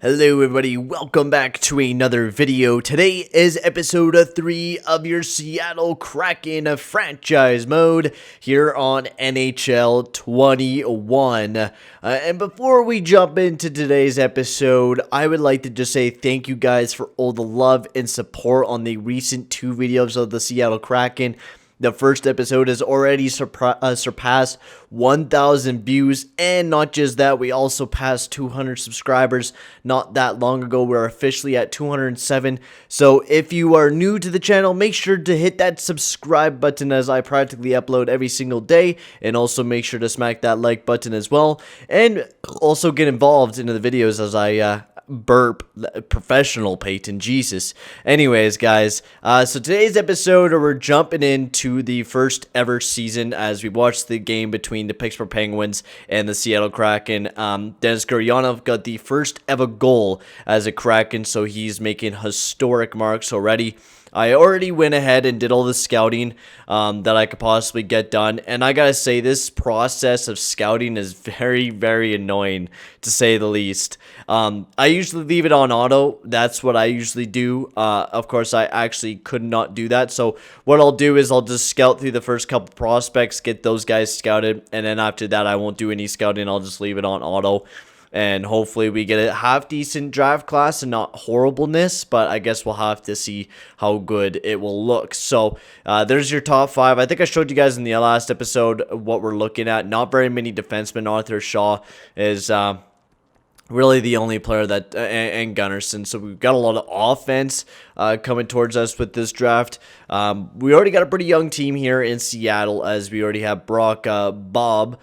Hello everybody, welcome back to another video. Today is episode 3 of your Seattle Kraken franchise mode here on NHL 21. And before we jump into today's episode, I would like to just say thank you guys for all the love and support on the recent 2 videos of the Seattle Kraken. The first episode has already surpassed 1,000 views, and not just that, we also passed 200 subscribers not that long ago. We're officially at 207. So if you are new to the channel, make sure to hit that subscribe button as I practically upload every single day, and also make sure to smack that like button as well, and also get involved into the videos as I burp professional Peyton Jesus. Anyways, guys, so today's episode, we're jumping into the first ever season as we watch the game between the Pittsburgh Penguins and the Seattle Kraken. Denis Gurianov got the first ever goal as a Kraken, so he's making historic marks already. I already went ahead and did all the scouting that I could possibly get done, and I gotta say, this process of scouting is very, very annoying, to say the least. I usually leave it on auto. That's what I usually do. Of course, I actually could not do that, so what I'll do is I'll just scout through the first couple prospects, get those guys scouted, and then after that, I won't do any scouting. I'll just leave it on auto. And hopefully we get a half-decent draft class and not horribleness, but I guess we'll have to see how good it will look. So there's your top 5. I think I showed you guys in the last episode what we're looking at. Not very many defensemen. Arthur Shaw is really the only player that, and Gunnarsson. So we've got a lot of offense coming towards us with this draft. We already got a pretty young team here in Seattle, as we already have Brock Bob.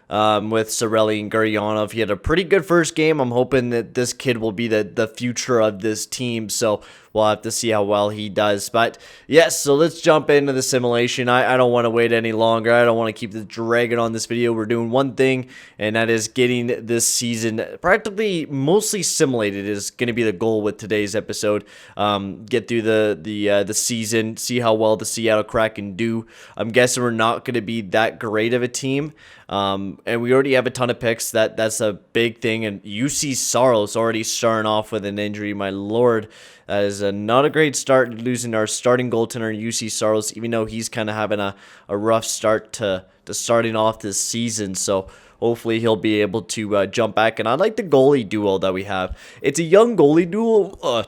With Cirelli and Gurianov. He had a pretty good first game. I'm hoping that this kid will be the future of this team, so we'll have to see how well he does. But yes, so let's jump into the simulation. I don't want to wait any longer. I don't want to keep dragging on this video. We're doing one thing, and that is getting this season practically mostly simulated is going to be the goal with today's episode. Get through the season, see how well the Seattle Kraken do. I'm guessing we're not going to be that great of a team. And we already have a ton of picks. That's a big thing. And UC Saros already starting off with an injury. My lord, that is not a great start, losing our starting goaltender UC Saros, even though he's kind of having a rough start to starting off this season. So hopefully he'll be able to jump back. And I like the goalie duo that we have. It's a young goalie duo.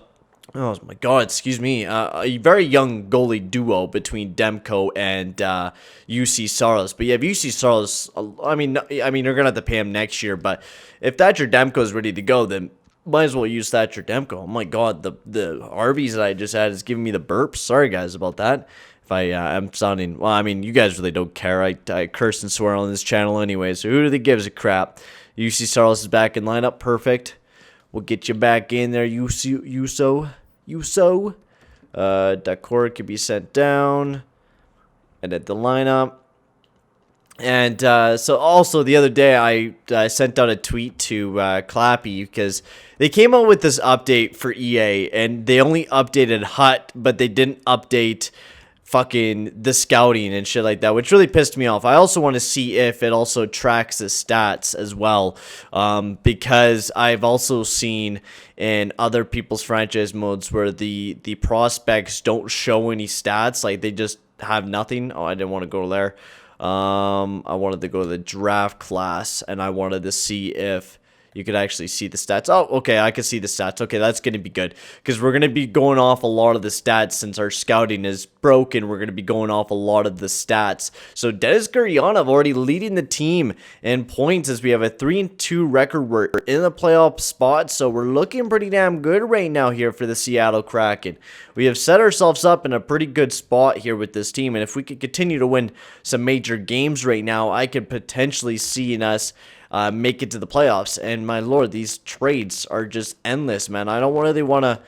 Oh my God, excuse me. A very young goalie duo between Demko and UC Saros. But yeah, UC Saros, I mean, you're gonna have to pay him next year. But if Thatcher Demko is ready to go, then might as well use Thatcher Demko. Oh my God, the RVs that I just had is giving me the burps. Sorry guys about that. If I am sounding, well, I mean, you guys really don't care. I curse and swear on this channel anyway, so who really gives a crap? UC Saros is back in lineup, perfect. We'll get you back in there, Uso. Dakor could be sent down. Edit the lineup. And so also the other day I sent out a tweet to Clappy because they came out with this update for EA, and they only updated HUT, but they didn't update fucking the scouting and shit like that, which really pissed me off. I also want to see if it also tracks the stats as well, because I've also seen in other people's franchise modes where the prospects don't show any stats, like they just have nothing. Oh, I didn't want to go there. I wanted to go to the draft class, and I wanted to see if you could actually see the stats. Oh, okay, I can see the stats. Okay, that's going to be good, because we're going to be going off a lot of the stats since our scouting is broken. We're going to be going off a lot of the stats. So Denis Gurianov already leading the team in points as we have a 3-2 record. We're in the playoff spot, so we're looking pretty damn good right now here for the Seattle Kraken. We have set ourselves up in a pretty good spot here with this team, and if we could continue to win some major games right now, I could potentially see us make it to the playoffs. And my lord, these trades are just endless, man. I don't really want to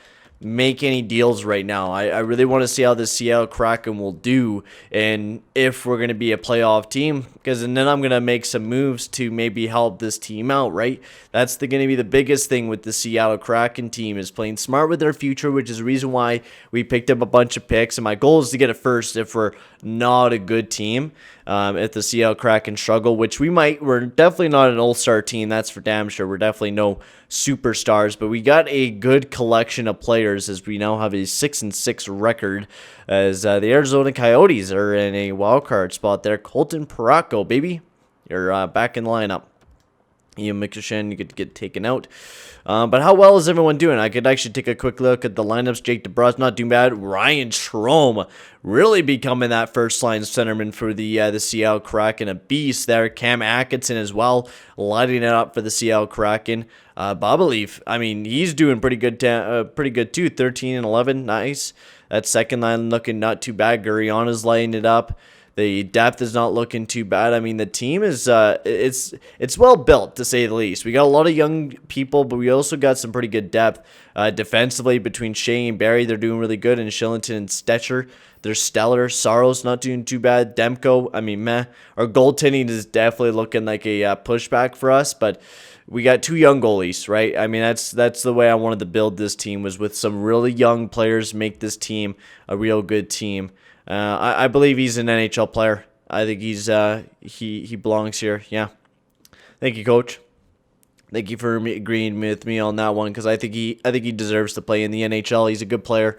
make any deals right now. I really want to see how the Seattle Kraken will do, and if we're going to be a playoff team, because then I'm going to make some moves to maybe help this team out, right? That's going to be the biggest thing with the Seattle Kraken team, is playing smart with their future, which is the reason why we picked up a bunch of picks, and my goal is to get it first if we're not a good team. if the Seattle Kraken struggle, which we might. We're definitely not an all-star team, that's for damn sure. We're definitely no superstars, but we got a good collection of players as we now have a 6-6 record as the Arizona Coyotes are in a wild card spot there. Colton Parayko, baby, you're back in the lineup. Ian McShane, you could get taken out. But how well is everyone doing? I could actually take a quick look at the lineups. Jake DeBrusk, not doing bad. Ryan Strome really becoming that first-line centerman for the Seattle Kraken. A beast there. Cam Atkinson as well, lighting it up for the Seattle Kraken. Bobbleaf, I mean, he's doing pretty good too. 13 and 11, nice. That second line looking not too bad. Guriana's lighting it up. The depth is not looking too bad. I mean, the team is it's well built, to say the least. We got a lot of young people, but we also got some pretty good depth. Defensively, between Shea and Barry, they're doing really good. And Shillington and Stetcher, they're stellar. Saros not doing too bad. Demko, I mean, meh. Our goaltending is definitely looking like a pushback for us, but we got two young goalies, right? I mean, that's the way I wanted to build this team, was with some really young players, make this team a real good team. I believe he's an NHL player. I think he's he belongs here. Yeah. Thank you, Coach. Thank you for agreeing with me on that one, because I think he deserves to play in the NHL. He's a good player.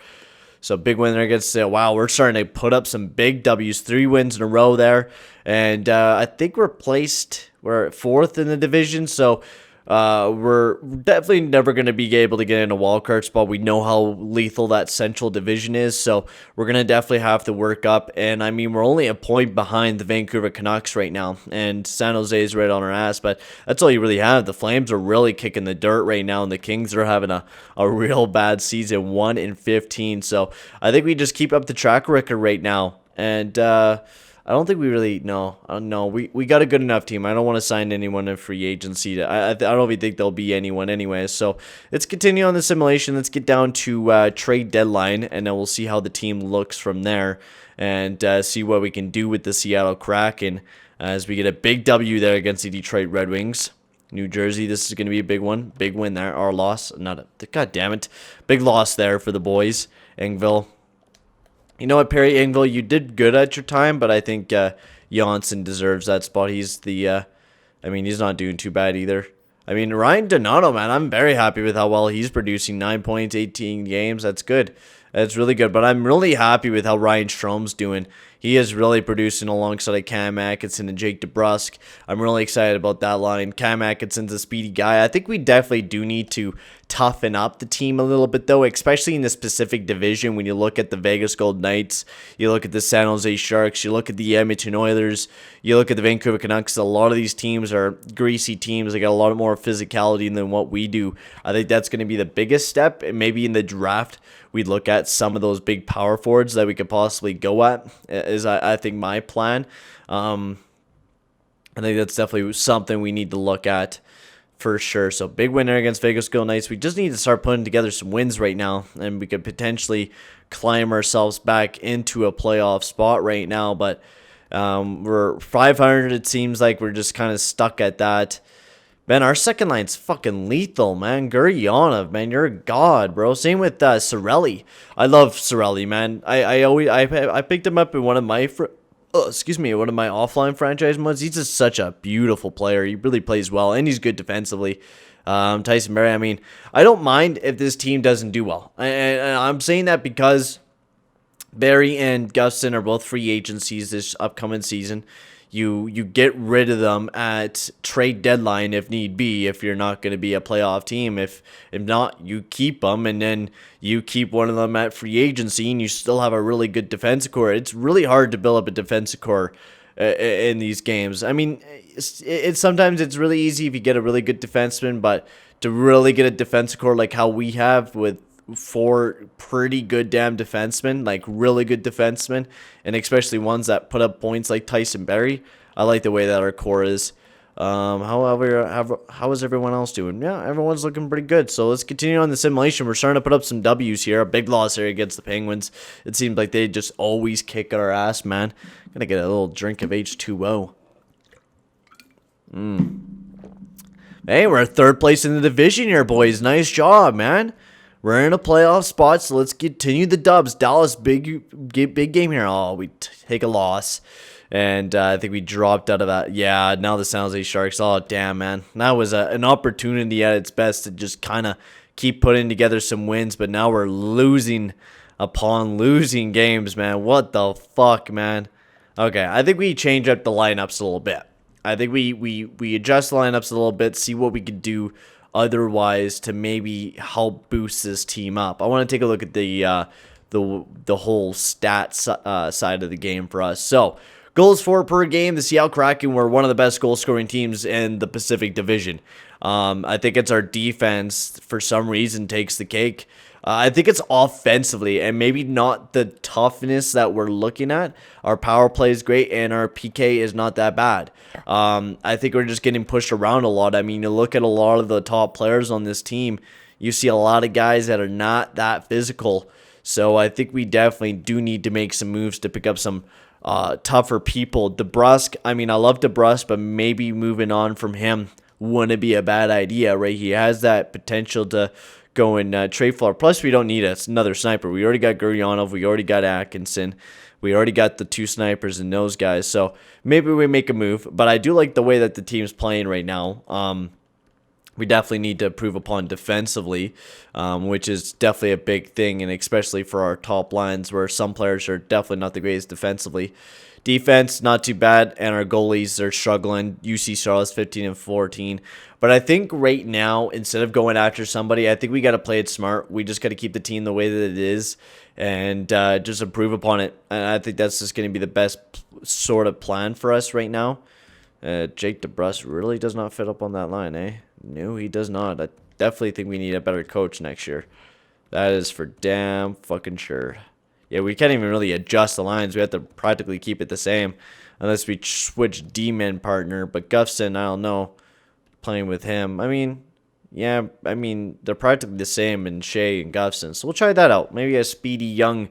So big win there against wow, we're starting to put up some big W's, 3 wins in a row there, and I think we're 4th in the division. So we're definitely never going to be able to get in a wildcard spot. We know how lethal that Central Division is, so we're going to definitely have to work up. And I mean, we're only a point behind the Vancouver Canucks right now, and San Jose is right on our ass, but that's all you really have. The Flames are really kicking the dirt right now, and the Kings are having a real bad season, 1-15. So I think we just keep up the track record right now, and I don't think we really no. We got a good enough team. I don't want to sign anyone in free agency. I don't even think there'll be anyone anyway. So let's continue on the simulation. Let's get down to trade deadline, and then we'll see how the team looks from there, and see what we can do with the Seattle Kraken as we get a big W there against the Detroit Red Wings. New Jersey, this is going to be a big one. Big win there. Our loss. God damn it. Big loss there for the boys. Engvall. You know what, Perry Engvall, you did good at your time, but I think Janssen deserves that spot. He's I mean, he's not doing too bad either. I mean, Ryan Donato, man, I'm very happy with how well he's producing. 9 points, 18 games. That's good. That's really good. But I'm really happy with how Ryan Strome's doing. He is really producing alongside Cam Atkinson and Jake DeBrusk. I'm really excited about that line. Cam Atkinson's a speedy guy. I think we definitely do need to toughen up the team a little bit, though, especially in the specific division. When you look at the Vegas Golden Knights, you look at the San Jose Sharks, you look at the Edmonton Oilers, you look at the Vancouver Canucks, a lot of these teams are greasy teams. They got a lot more physicality than what we do. I think that's going to be the biggest step. And maybe in the draft, we'd look at some of those big power forwards that we could possibly go at, is I think my plan. I think that's definitely something we need to look at for sure. So big winner against Vegas Golden Knights. We just need to start putting together some wins right now, and we could potentially climb ourselves back into a playoff spot right now. But we're 500. It seems like we're just kind of stuck at that. Man, our second line's fucking lethal, man. Guriana, man, you're a god, bro. Same with Cirelli. I love Cirelli, man. I picked him up in one of my one of my offline franchise modes. He's just such a beautiful player. He really plays well, and he's good defensively. Tyson Barrie, I mean, I don't mind if this team doesn't do well. And I'm saying that because Barrie and Gustin are both free agencies this upcoming season. You get rid of them at trade deadline if need be, if you're not going to be a playoff team. If not, you keep them, and then you keep one of them at free agency, and you still have a really good defensive core. It's really hard to build up a defensive core in these games. I mean, sometimes it's really easy if you get a really good defenseman, but to really get a defensive core like how we have with 4 pretty good damn defensemen, like really good defensemen, and especially ones that put up points like Tyson Barrie. I like the way that our core is. How is everyone else doing? Yeah, everyone's looking pretty good. So let's continue on the simulation. We're starting to put up some W's here. A big loss here against the Penguins. It seems like they just always kick our ass, man. Gonna get a little drink of H2O. Hey, we're 3rd place in the division here, boys. Nice job, man. We're in a playoff spot, so let's continue the dubs. Dallas, big game here. Oh, we take a loss. And I think we dropped out of that. Yeah, now the San Jose Sharks. Oh, damn, man. That was an opportunity at its best to just kind of keep putting together some wins. But now we're losing upon losing games, man. What the fuck, man? Okay, I think we change up the lineups a little bit. I think we adjust the lineups a little bit, see what we could do otherwise to maybe help boost this team up. I want to take a look at the whole stats side of the game for us. So, goals for per game, the Seattle Kraken were one of the best goal-scoring teams in the Pacific Division. I think it's our defense, for some reason, takes the cake. I think it's offensively and maybe not the toughness that we're looking at. Our power play is great and our PK is not that bad. I think we're just getting pushed around a lot. I mean, you look at a lot of the top players on this team, you see a lot of guys that are not that physical. So I think we definitely do need to make some moves to pick up some tougher people. DeBrusk, I mean, I love DeBrusk, but maybe moving on from him wouldn't be a bad idea, right? He has that potential to go and trade for. Plus, we don't need another sniper. We already got Guryanov. We already got Atkinson. We already got the two snipers and those guys. So maybe we make a move. But I do like the way that the team's playing right now. We definitely need to improve upon defensively, which is definitely a big thing, and especially for our top lines where some players are definitely not the greatest defensively. Defense, not too bad, and our goalies are struggling. UC Charlotte's 15-14. But I think right now, instead of going after somebody, I think we got to play it smart. We just got to keep the team the way that it is and just improve upon it. And I think that's just going to be the best sort of plan for us right now. Jake DeBrusk really does not fit up on that line, eh? No, he does not. I definitely think we need a better coach next year. That is for damn fucking sure. Yeah, we can't even really adjust the lines. We have to practically keep it the same unless we switch D-man partner. But Gustafson, I don't know, playing with him. I mean, yeah, I mean, they're practically the same in Shea and Gustafson. So we'll try that out. Maybe a speedy, young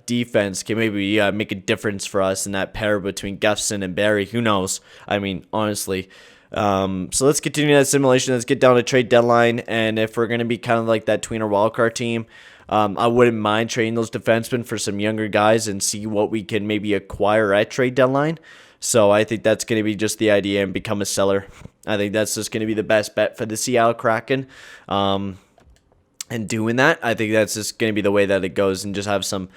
defense can maybe make a difference for us in that pair between Gustafson and Barry. Who knows? I mean, honestly. So let's continue that simulation. Let's get down to trade deadline. And if we're going to be kind of like that tweener wildcard team, I wouldn't mind trading those defensemen for some younger guys and see what we can maybe acquire at trade deadline. So I think that's going to be just the idea and become a seller. I think that's just going to be the best bet for the Seattle Kraken. And doing that, I think that's just going to be the way that it goes, and just have some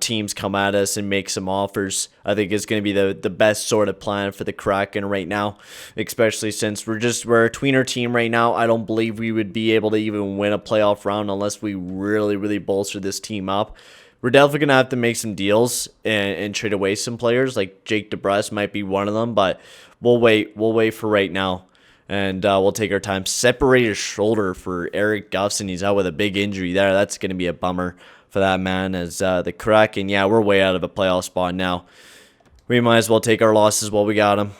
teams come at us and make some offers. I think it's going to be the best sort of plan for the Kraken right now, especially since we're a tweener team right now. I don't believe we would be able to even win a playoff round unless we really, really bolster this team up. We're definitely going to have to make some deals and trade away some players, like Jake DeBrusk might be one of them, but we'll wait. We'll wait for right now. And we'll take our time. Separated shoulder for Eric Gustafson. He's out with a big injury there. That's going to be a bummer for that man. As the Kraken, yeah, we're way out of a playoff spot now. We might as well take our losses while we got them.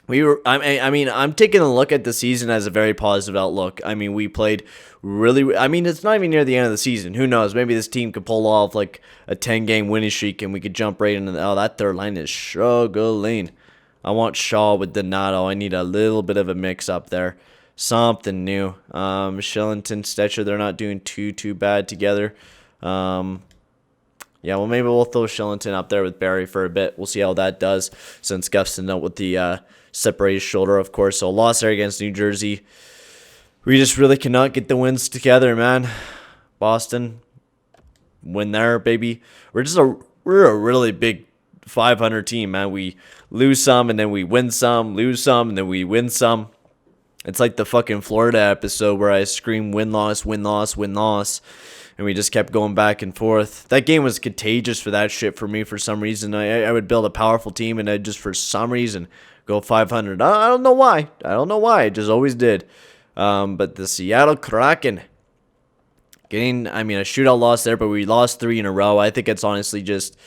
I'm taking a look at the season as a very positive outlook. I mean, we played really. I mean, it's not even near the end of the season. Who knows? Maybe this team could pull off like a 10-game winning streak, and we could jump right into that third line is struggling. I want Shaw with Donato. I need a little bit of a mix up there. Something new. Shillington, Stetcher, they're not doing too bad together. Yeah, well, maybe we'll throw Shillington up there with Barry for a bit. We'll see how that does, since Gustafson out with the separated shoulder, of course. So, loss there against New Jersey. We just really cannot get the wins together, man. Boston, win there, baby. We're a really big 500 team, man. We lose some and then we win some, lose some and then we win some. It's like the fucking Florida episode where I scream win-loss, win-loss, win-loss, and we just kept going back and forth. That game was contagious for that shit for me for some reason. I would build a powerful team and I'd just for some reason go 500. I don't know why. I just always did. But the Seattle Kraken getting, I mean, a shootout loss there, but we lost 3 in a row. I think it's honestly just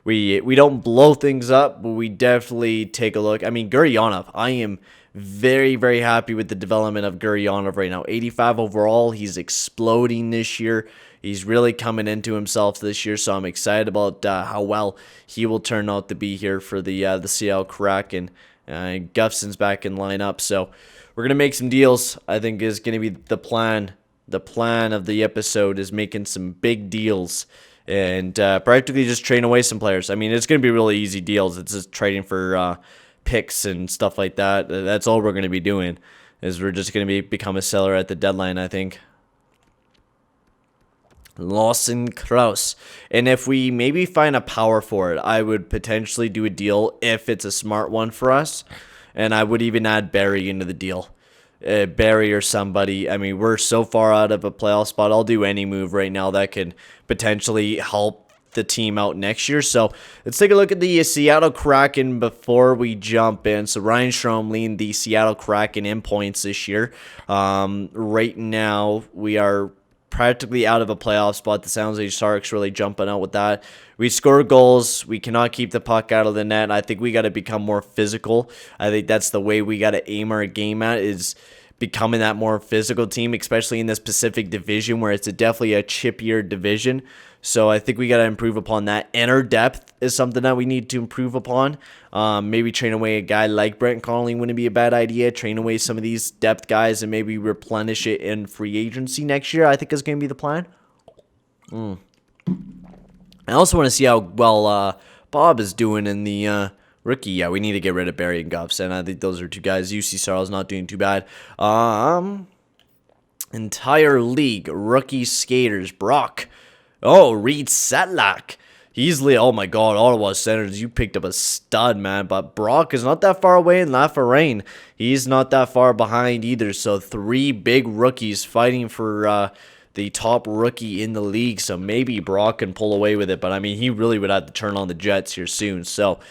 we don't blow things up, but we definitely take a look. I mean, Guryanov, I am very, very happy with the development of Guryanov right now. 85 overall. He's exploding this year. He's really coming into himself this year, so I'm excited about how well he will turn out to be here for the Seattle Kraken. Gustafson's back in lineup, so we're going to make some deals. I think is going to be the plan. The plan of the episode is making some big deals and practically just trading away some players. I mean, it's going to be really easy deals. It's just trading for picks and stuff like that. That's all we're going to be doing, is we're just going to become a seller at the deadline, I think. Lawson Krause. And if we maybe find a power forward, I would potentially do a deal if it's a smart one for us. And I would even add Barry into the deal. Barry or somebody. I mean, we're so far out of a playoff spot. I'll do any move right now that could potentially help the team out next year. So let's take a look at the Seattle Kraken before we jump in. So Ryan Strome leading the Seattle Kraken in points this year. Right now, we are practically out of a playoff spot. The San Jose Sharks really jumping out with that. We score goals. We cannot keep the puck out of the net. I think we got to become more physical. I think that's the way we got to aim our game at, is becoming that more physical team, especially in this Pacific Division where it's definitely a chippier division. So I think we got to improve upon that. And our depth is something that we need to improve upon. Maybe train away a guy like Brent Connolly wouldn't be a bad idea. Train away some of these depth guys and maybe replenish it in free agency next year, I think is going to be the plan. I also want to see how well Bob is doing in the rookie. Yeah, we need to get rid of Barry and Guffs, and I think those are two guys. UC Sarle's not doing too bad. Entire league, rookie skaters, Brock. Oh, Reed Setlak. Oh my God, Ottawa Senators, you picked up a stud, man. But Brock is not that far away in Lafayette. He's not that far behind either. So 3 big rookies fighting for the top rookie in the league. So maybe Brock can pull away with it. But I mean, he really would have to turn on the Jets here soon. So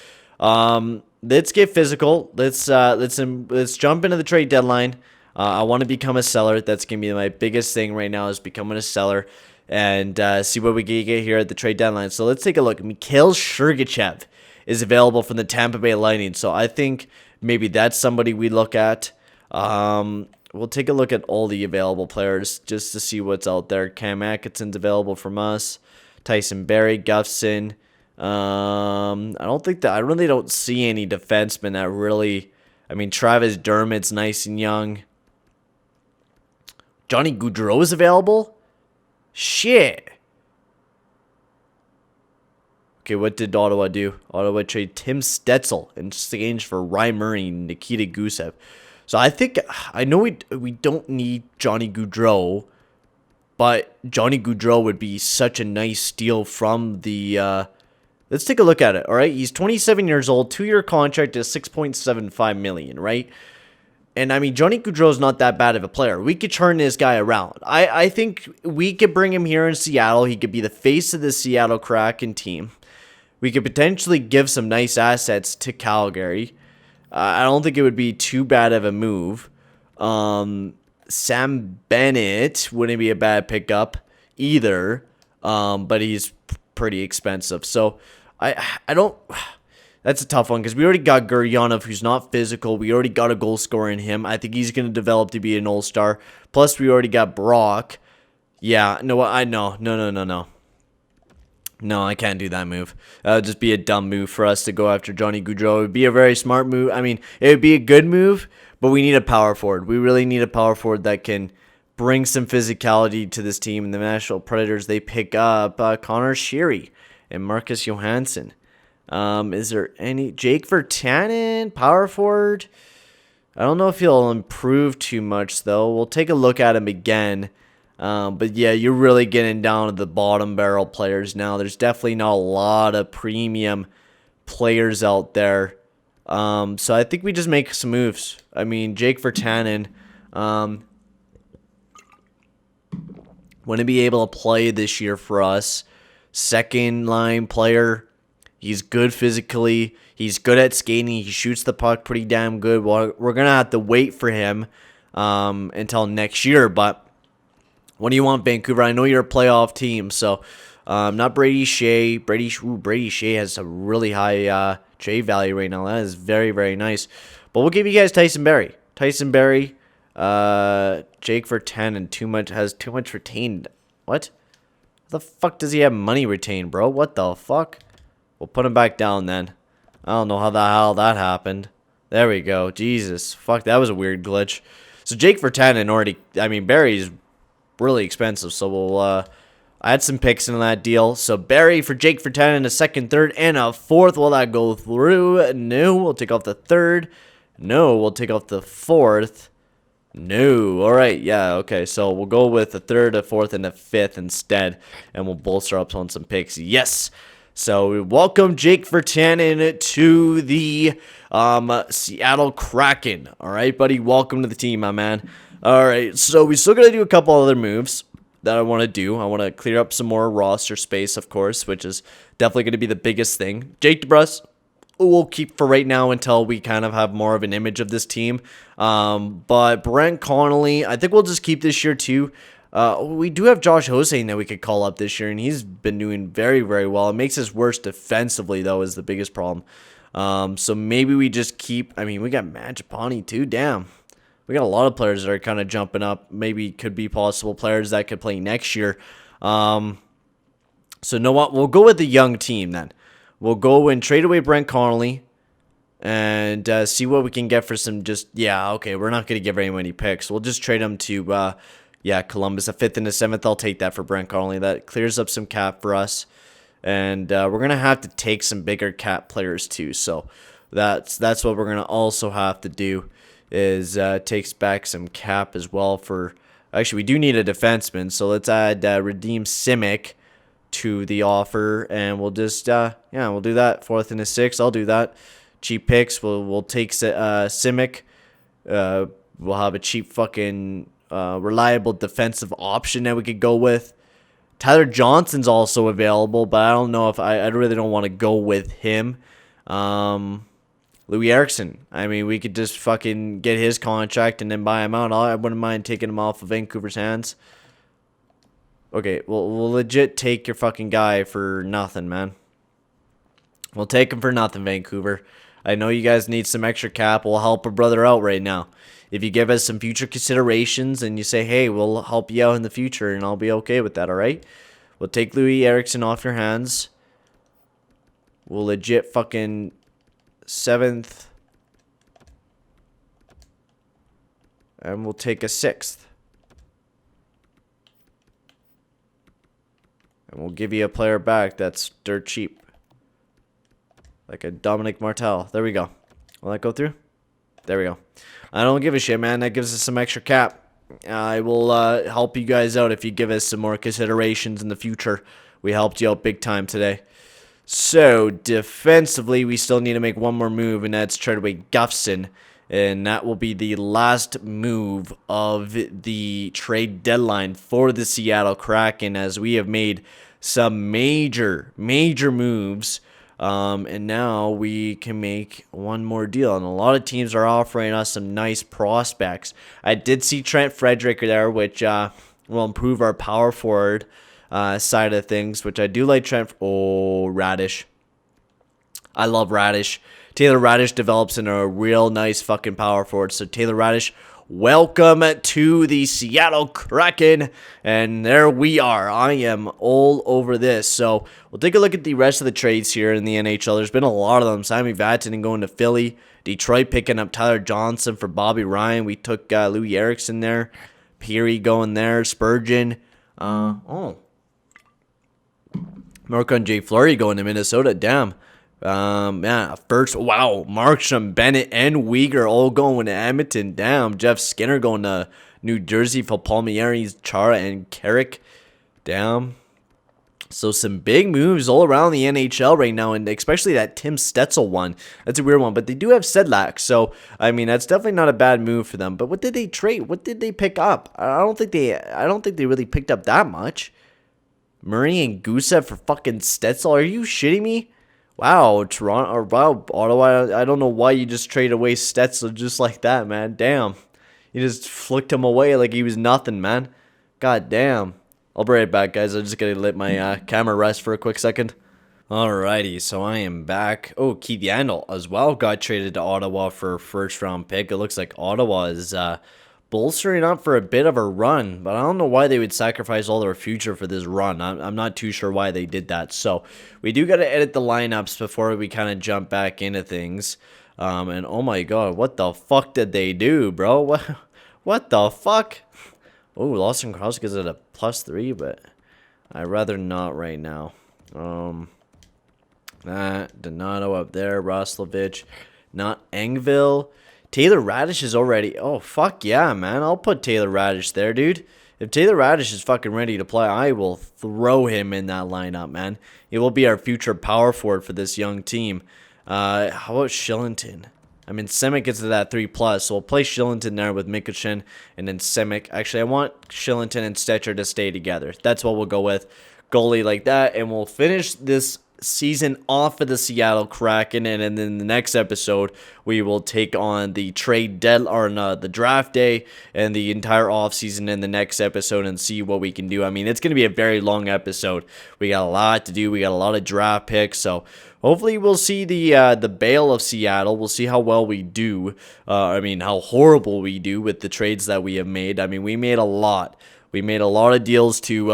let's get physical. Let's jump into the trade deadline. I want to become a seller. That's gonna be my biggest thing right now, is becoming a seller. And see what we can get here at the trade deadline. So let's take a look. Mikhail Sergachev is available from the Tampa Bay Lightning. So I think maybe that's somebody we look at. We'll take a look at all the available players just to see what's out there. Cam Atkinson's available from us. Tyson Barrie, Guffson. I really don't see any defensemen that really. I mean, Travis Dermott's nice and young. Johnny Gaudreau is available. Shit. Okay, what did Ottawa do? Ottawa trade Tim Stetzel in exchange for Ryan Murray and Nikita Gusev. So I know we don't need Johnny Gaudreau, but Johnny Gaudreau would be such a nice steal from the. Let's take a look at it. All right, he's 27 years old, 2-year contract is $6.75 million, right? And I mean, Johnny Gaudreau's not that bad of a player. We could turn this guy around. I think we could bring him here in Seattle. He could be the face of the Seattle Kraken team. We could potentially give some nice assets to Calgary. I don't think it would be too bad of a move. Sam Bennett wouldn't be a bad pickup either, but he's pretty expensive. So I don't. That's a tough one because we already got Guryanov, who's not physical. We already got a goal scorer in him. I think he's going to develop to be an all-star. Plus, we already got Brock. Yeah, no, No, I can't do that move. That would just be a dumb move for us to go after Johnny Gaudreau. It would be a very smart move. I mean, it would be a good move, but we need a power forward. We really need a power forward that can bring some physicality to this team. And the Nashville Predators, they pick up Connor Sheary and Marcus Johansson. Is there any Jake Virtanen, power forward? I don't know if he'll improve too much though. We'll take a look at him again. But yeah, you're really getting down to the bottom barrel players now. There's definitely not a lot of premium players out there. So I think we just make some moves. I mean, Jake Virtanen, wouldn't be able to play this year for us. Second line player. He's good physically. He's good at skating. He shoots the puck pretty damn good. We're going to have to wait for him until next year. But what do you want, Vancouver? I know you're a playoff team. So not Brady Shea. Brady Shea has a really high trade value right now. That is very, very nice. But we'll give you guys Tyson Barrie. Jake Virtanen has too much retained. What? How the fuck does he have money retained, bro? What the fuck? We'll put him back down then. I don't know how the hell that happened. There we go. Jesus. Fuck, that was a weird glitch. So Jake Virtanen already. I mean, Barry's really expensive. So we'll. I had some picks in that deal. So Barry for Jake for 10 and a second, third, and a fourth. Will that go through? No. We'll take off the third. No. We'll take off the fourth. No. All right. Yeah. Okay. So we'll go with a third, a fourth, and a fifth instead, and we'll bolster up on some picks. Yes. So we welcome Jake Vertanen to the Seattle Kraken. All right, buddy. Welcome to the team, my man. All right. So we still got to do a couple other moves that I want to do. I want to clear up some more roster space, of course, which is definitely going to be the biggest thing. Jake DeBrusk, we'll keep for right now until we kind of have more of an image of this team. But Brent Connolly, I think we'll just keep this year too. We do have Josh Hossein that we could call up this year, and he's been doing very, very well. It makes us worse defensively, though, is the biggest problem. So maybe we just keep... I mean, we got Mangiapane, too. Damn. We got a lot of players that are kind of jumping up. Maybe could be possible players that could play next year. So you know what? We'll go with the young team, then. We'll go and trade away Brent Connolly and see what we can get for some just... Yeah, okay, we're not going to give very many picks. We'll just trade them to... yeah, Columbus, a 5th and a 7th. I'll take that for Brent Connolly. That clears up some cap for us. And we're going to have to take some bigger cap players too. So that's what we're going to also have to do is takes back some cap as well for... Actually, we do need a defenseman. So let's add Redeem Simic to the offer. And we'll just, yeah, we'll do that. 4th and a 6th. I'll do that. Cheap picks. We'll take Simic. We'll have a cheap fucking... reliable defensive option that we could go with. Tyler Johnson's also available, but I don't know if I really don't want to go with him. Louis Eriksson. I mean, we could just fucking get his contract and then buy him out. I wouldn't mind taking him off of Vancouver's hands. Okay, we'll legit take your fucking guy for nothing, man. We'll take him for nothing, Vancouver. I know you guys need some extra cap. We'll help a brother out right now. If you give us some future considerations and you say, hey, we'll help you out in the future, and I'll be okay with that, all right? We'll take Louis Eriksson off your hands. We'll legit fucking 7th. And we'll take a 6th. And we'll give you a player back that's dirt cheap. Like a Dominic Martel. There we go. Will that go through? There we go. I don't give a shit, man. That gives us some extra cap. I will help you guys out if you give us some more considerations in the future. We helped you out big time today. So, defensively, we still need to make one more move, and that's trade away Guffson. And that will be the last move of the trade deadline for the Seattle Kraken, as we have made some major moves. And now we can make one more deal. And a lot of teams are offering us some nice prospects. I did see Trent Frederick there, which will improve our power forward side of things, which I do like Trent. Oh, Radish. I love Radish. Taylor Radish develops into a real nice fucking power forward. So Taylor Radish, welcome to the Seattle Kraken. And there we are. I am all over this. So we'll take a look at the rest of the trades here in the NHL. There's been a lot of them. Sami Vatanen going to Philly. Detroit picking up Tyler Johnson for Bobby Ryan. We took Louis Eriksson there. Peary going there. Spurgeon. Marc-Andre Fleury going to Minnesota. Damn. Yeah, first, wow, Markstrom, Bennett, and Uyghur all going to Edmonton. Damn, Jeff Skinner going to New Jersey for Palmieri, Chara, and Carrick. Damn. So some big moves all around the NHL right now, and especially that Tim Stetzel one. That's a weird one, but they do have Sedlak, so I mean that's definitely not a bad move for them. But what did they trade? What did they pick up? I don't think they really picked up that much. Murray and Gusev for fucking Stetzel. Are you shitting me? Wow, Toronto, or wow, Ottawa, I don't know why you just trade away Stetzel just like that, man. Damn. You just flicked him away like he was nothing, man. God damn. I'll be right back, guys. I'm just going to let my camera rest for a quick second. Alrighty, so I am back. Oh, Keith Yandel as well got traded to Ottawa for a first-round pick. It looks like Ottawa is bolstering up for a bit of a run, but I don't know why they would sacrifice all their future for this run. I'm not too sure why they did that. So we do got to edit the lineups before we kind of jump back into things. And oh my god, what the fuck did they do, bro? What the fuck? Oh, Lawson Krause gets it a +3, but I'd rather not right now. Donato up there, Roslovich, not Engville. Taylor Radish is already. Oh, fuck yeah, man. I'll put Taylor Radish there, dude. If Taylor Radish is fucking ready to play, I will throw him in that lineup, man. He will be our future power forward for this young team. How about Shillington? I mean, Simic gets to that 3+, so we'll play Shillington there with Mikkelsen and then Simic. Actually, I want Shillington and Stetcher to stay together. That's what we'll go with. Goalie like that, and we'll finish this season off of the Seattle Kraken, and then in the next episode we will take on the the draft day and the entire offseason in the next episode and see what we can do. I mean, it's going to be a very long episode. We got a lot to do. We got a lot of draft picks, so hopefully we'll see the Bale of Seattle. We'll see how well we do. I mean, how horrible we do with the trades that we have made. I mean, we made a lot. We made a lot of deals to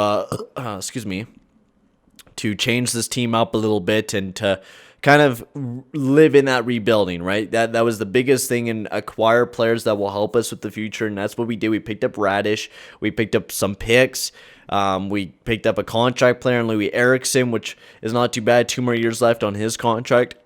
to change this team up a little bit and to kind of live in that rebuilding, right? That was the biggest thing, and acquire players that will help us with the future, and that's what we did. We picked up Radish. We picked up some picks. We picked up a contract player in Louis Eriksson, which is not too bad. 2 more years left on his contract.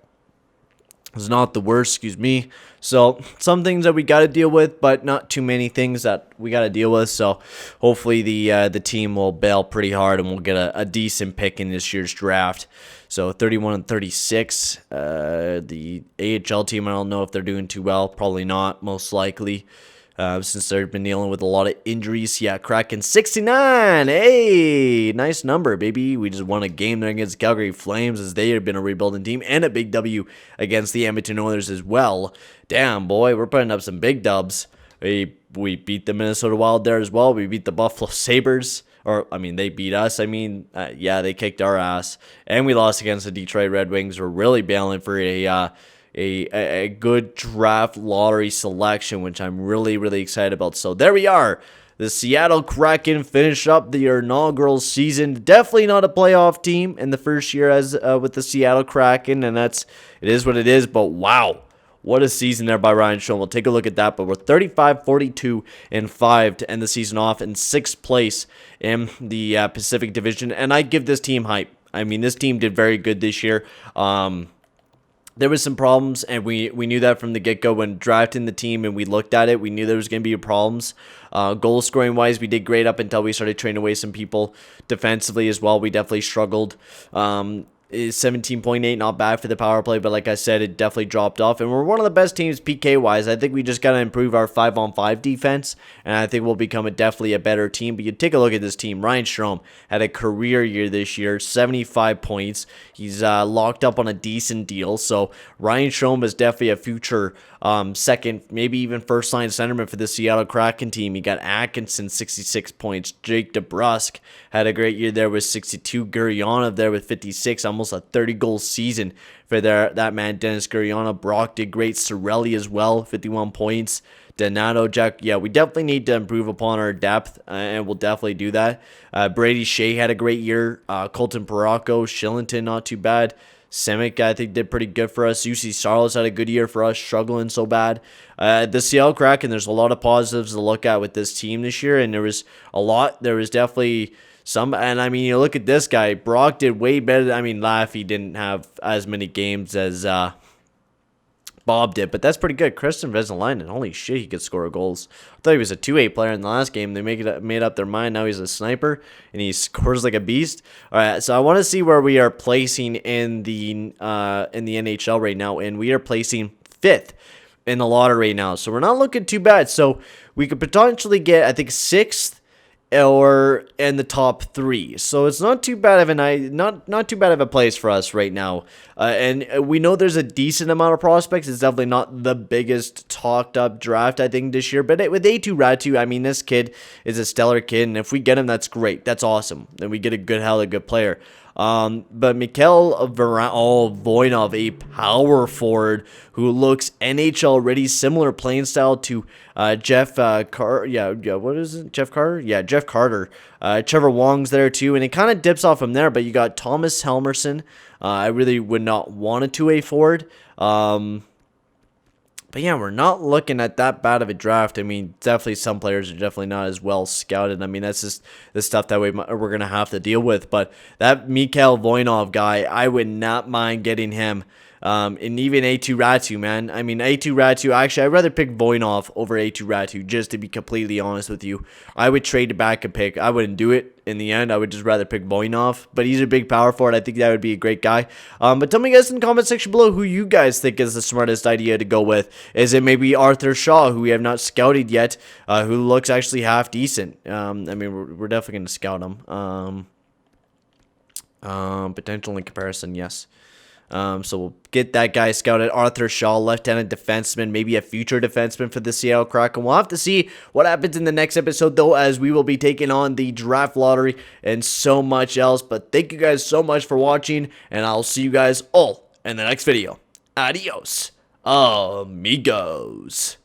It's not the worst, excuse me. So some things that we got to deal with, but not too many things that we got to deal with. So hopefully the team will bail pretty hard and we'll get a decent pick in this year's draft. So 31 and 36. The AHL team, I don't know if they're doing too well. Probably not, most likely. Since they've been dealing with a lot of injuries. Yeah, Kraken 69. Hey, nice number, baby. We just won a game there against Calgary Flames, as they have been a rebuilding team, and a big W against the Edmonton Oilers as well. Damn, boy, we're putting up some big dubs. We beat the Minnesota Wild there as well. We beat the Buffalo Sabres. Or, I mean, they beat us. I mean, yeah, they kicked our ass. And we lost against the Detroit Red Wings. We're really bailing for a good draft lottery selection, which I'm really, really excited about. So there we are. The Seattle Kraken finish up the inaugural season. Definitely not a playoff team in the first year as with the Seattle Kraken, and it is what it is. But wow, what a season there by Ryan Strome. We'll take a look at that. But we're 35, 42, and 5 to end the season off in 6th place in the Pacific Division. And I give this team hype. I mean, this team did very good this year. There was some problems, and we knew that from the get-go when drafting the team, and we looked at it. We knew there was going to be problems. Goal scoring-wise, we did great up until we started trading away some people. Defensively as well, we definitely struggled. 17.8, not bad for the power play, but like I said, it definitely dropped off. And we're one of the best teams PK-wise. I think we just got to improve our 5-on-5 defense, and I think we'll become definitely a better team. But you take a look at this team. Ryan Strome had a career year this year, 75 points. He's locked up on a decent deal, so Ryan Strome is definitely a future second, maybe even first-line centerman for the Seattle Kraken team. You got Atkinson, 66 points. Jake DeBrusk had a great year there with 62. Gurionov there with 56, almost a 30-goal season for that man, Dennis Gurionov. Brock did great. Sorelli as well, 51 points. Donato, Jack, yeah, we definitely need to improve upon our depth, and we'll definitely do that. Brady Shea had a great year. Colton Paracco, Shillington, not too bad. Simic, I think, did pretty good for us. UC Saros had a good year for us, struggling so bad. The Seattle Kraken, there's a lot of positives to look at with this team this year, and there was definitely some, and I mean, you look at this guy, Brock did way better. I mean, Laffy didn't have as many games as Bob did, but that's pretty good. Kristen Vesalainen, holy shit, he could score goals. I thought he was a 2-8 player in the last game. They made up their mind. Now he's a sniper, and he scores like a beast. All right, so I want to see where we are placing in the NHL right now, and we are placing 5th in the lottery right now. So we're not looking too bad. So we could potentially get, I think, 6th or in the top 3, so it's not too bad of not too bad of a place for us right now. And we know there's a decent amount of prospects. It's definitely not the biggest talked up draft, I think, this year. But with A2 Ratu, I mean, this kid is a stellar kid, and if we get him, that's great. That's awesome. Then we get a hella good player. But Mikhail Voinov, a power forward who looks NHL ready, similar playing style to Jeff Carter. What is it? Jeff Carter? Yeah, Jeff Carter. Trevor Wong's there too, and it kind of dips off from there. But you got Thomas Helmerson. I really would not want a 2-way forward. But yeah, we're not looking at that bad of a draft. I mean, definitely some players are definitely not as well scouted. I mean, that's just the stuff that we're going to have to deal with. But that Mikhail Voinov guy, I would not mind getting him. And even A2 Ratu, man. I mean, A2 Ratu, actually, I'd rather pick Voinov over A2 Ratu, just to be completely honest with you. I would trade it back and pick. I wouldn't do it in the end. I would just rather pick Voinov, but he's a big power forward. I think that would be a great guy. But tell me guys in the comment section below who you guys think is the smartest idea to go with. Is it maybe Arthur Shaw, who we have not scouted yet, who looks actually half decent? I mean, we're definitely going to scout him. Potential in comparison, yes. So we'll get that guy scouted. Arthur Shaw, left-handed defenseman, maybe a future defenseman for the Seattle Kraken. We'll have to see what happens in the next episode, though, as we will be taking on the draft lottery and so much else. But thank you guys so much for watching, and I'll see you guys all in the next video. Adios, amigos.